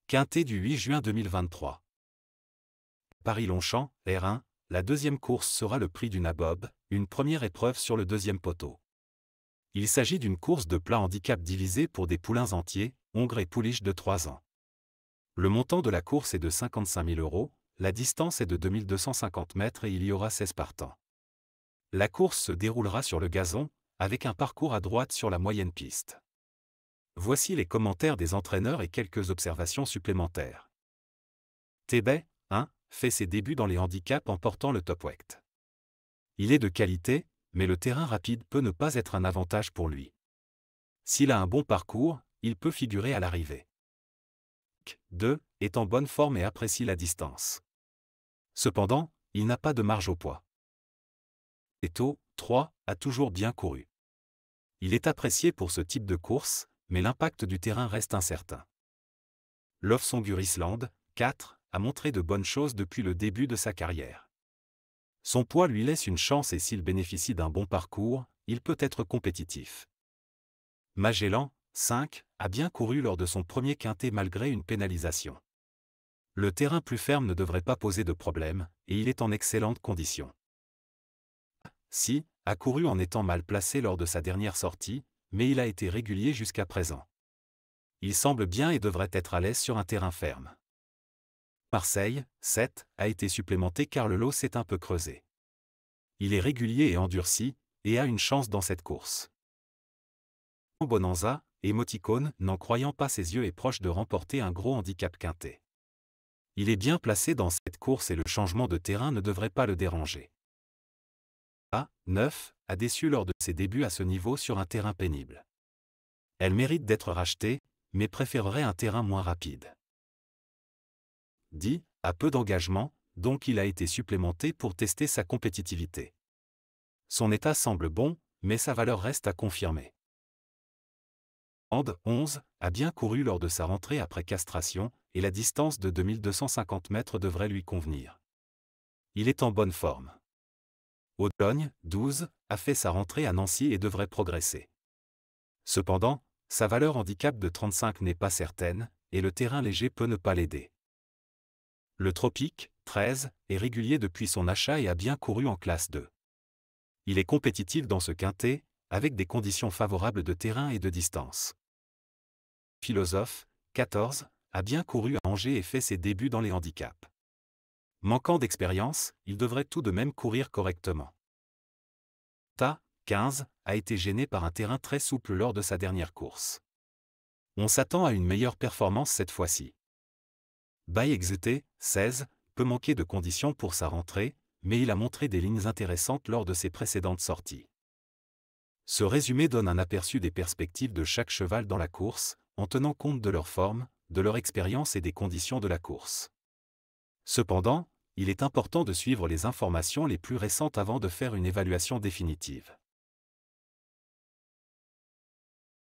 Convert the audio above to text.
Quintet du 8 juin 2023. Paris-Longchamp, R1, la deuxième course sera le prix du Nabob, une première épreuve sur le deuxième poteau. Il s'agit d'une course de plat handicap divisée pour des poulains entiers, hongres et pouliches de 3 ans. Le montant de la course est de 55 000 €, la distance est de 2250 mètres et il y aura 16 partants. La course se déroulera sur le gazon, avec un parcours à droite sur la moyenne piste. Voici les commentaires des entraîneurs et quelques observations supplémentaires. Tebet, 1, fait ses débuts dans les handicaps en portant le top weight. Il est de qualité, mais le terrain rapide peut ne pas être un avantage pour lui. S'il a un bon parcours, il peut figurer à l'arrivée. 2, est en bonne forme et apprécie la distance. Cependant, il n'a pas de marge au poids. Eto, 3, a toujours bien couru. Il est apprécié pour ce type de course, mais l'impact du terrain reste incertain. Lofsongur Island, 4, a montré de bonnes choses depuis le début de sa carrière. Son poids lui laisse une chance et s'il bénéficie d'un bon parcours, il peut être compétitif. Magellan, 5, a bien couru lors de son premier quintet malgré une pénalisation. Le terrain plus ferme ne devrait pas poser de problème, et il est en excellente condition. 6, a couru en étant mal placé lors de sa dernière sortie, mais il a été régulier jusqu'à présent. Il semble bien et devrait être à l'aise sur un terrain ferme. Marseille, 7, a été supplémenté car le lot s'est un peu creusé. Il est régulier et endurci, et a une chance dans cette course. Bonanza, émoticône, n'en croyant pas ses yeux est proche de remporter un gros handicap quintet. Il est bien placé dans cette course et le changement de terrain ne devrait pas le déranger. A, 9, a déçu lors de ses débuts à ce niveau sur un terrain pénible. Elle mérite d'être rachetée, mais préférerait un terrain moins rapide. 10, a peu d'engagement, donc il a été supplémenté pour tester sa compétitivité. Son état semble bon, mais sa valeur reste à confirmer. And, 11, a bien couru lors de sa rentrée après castration, et la distance de 2250 mètres devrait lui convenir. Il est en bonne forme. Audogne, 12, a fait sa rentrée à Nancy et devrait progresser. Cependant, sa valeur handicap de 35 n'est pas certaine, et le terrain léger peut ne pas l'aider. Le Tropique, 13, est régulier depuis son achat et a bien couru en classe 2. Il est compétitif dans ce quintet, avec des conditions favorables de terrain et de distance. Philosophe, 14, a bien couru à Angers et fait ses débuts dans les handicaps. Manquant d'expérience, il devrait tout de même courir correctement. Ta, 15, a été gêné par un terrain très souple lors de sa dernière course. On s'attend à une meilleure performance cette fois-ci. By Exeté, 16, peut manquer de conditions pour sa rentrée, mais il a montré des lignes intéressantes lors de ses précédentes sorties. Ce résumé donne un aperçu des perspectives de chaque cheval dans la course, en tenant compte de leur forme, de leur expérience et des conditions de la course. Cependant, il est important de suivre les informations les plus récentes avant de faire une évaluation définitive.